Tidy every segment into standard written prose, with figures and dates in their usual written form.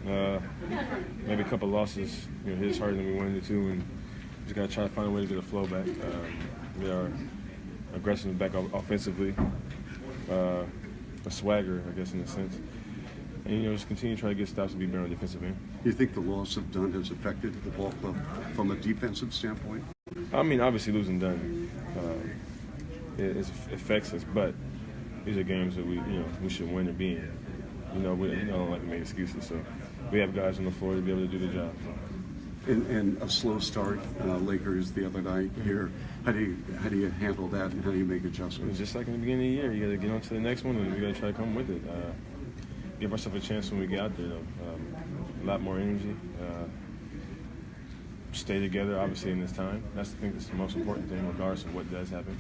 Maybe a couple losses, hit us harder than we wanted it to, and just got to try to find a way to get a flow back. We are aggressive back offensively, a swagger, I guess, in a sense. And, just continue to try to get stops and be better on the defensive end. Do you think the loss of Dunn has affected the ball club from a defensive standpoint? I mean, obviously losing Dunn it affects us, but these are games that we should win or be in. We don't like to make excuses, so we have guys on the floor to be able to do the job. And a slow start, Lakers the other night here. How do you handle that, and how do you make adjustments? Just like in the beginning of the year, you got to get on to the next one, and we got to try to come with it. Give ourselves a chance when we get out there, though. A lot more energy. Stay together, obviously, in this time. I think that's the most important thing, regardless of what does happen.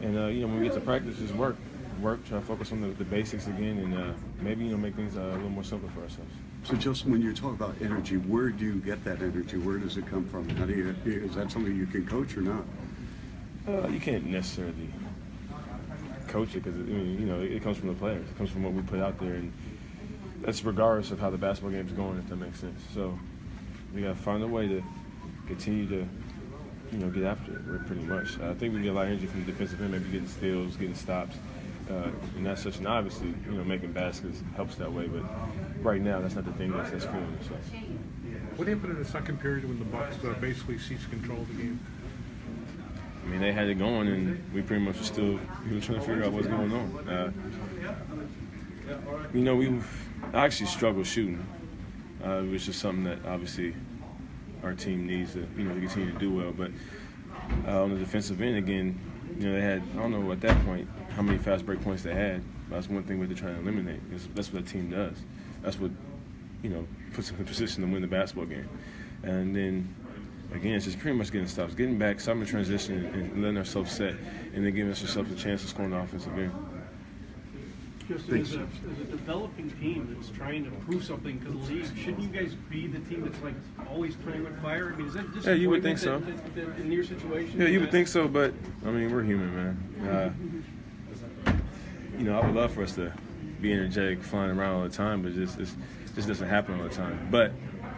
And when we get to practice, just work, try to focus on the basics again, and maybe make things a little more simple for ourselves. So, Justin, when you talk about energy, where do you get that energy? Where does it come from? Is that something you can coach or not? You can't necessarily coach it because it comes from the players. It comes from what we put out there, and that's regardless of how the basketball game's going, if that makes sense. So we got to find a way to continue to get after it. Pretty much. I think we get a lot of energy from the defensive end, maybe getting steals, getting stops. And that's such, and obviously, making baskets helps that way. But right now, that's not the thing that's feeling itself. What happened in the second period when the Bucks basically ceased control of the game? I mean, they had it going, and we pretty much were still trying to figure out what's going on. I actually struggled shooting. It was just something that obviously our team needs to continue to do well. But on the defensive end, again, they had, I don't know at that point how many fast break points they had. But that's one thing we had to try to eliminate. That's what a team does. That's what puts them in position to win the basketball game. And then again, it's just pretty much getting stops, getting back, stopping the transition, and letting ourselves set, and then giving ourselves a chance to score on the offensive end. Just as a developing team that's trying to prove something to the league, shouldn't you guys be the team that's always playing with fire? I mean, is that just you would think so. In your situation? Yeah, you would think so, but I mean, we're human, man. I would love for us to be energetic, flying around all the time, but it just doesn't happen all the time. But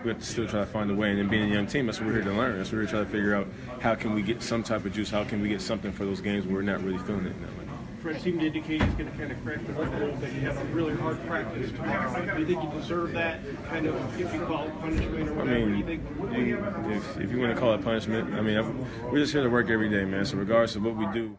we have to still try to find a way, and then being a young team, that's what we're here to learn. That's what we're here to try to figure out. How can we get some type of juice? How can we get something for those games where we're not really feeling it in that way? Fred seemed to indicate he's going to kind of crack the whip a little bit. You have a really hard practice tomorrow. Do you think you deserve that kind of, if you call it punishment or whatever? Do you think? If you want to call it punishment, we're just here to work every day, man. So regardless of what we do.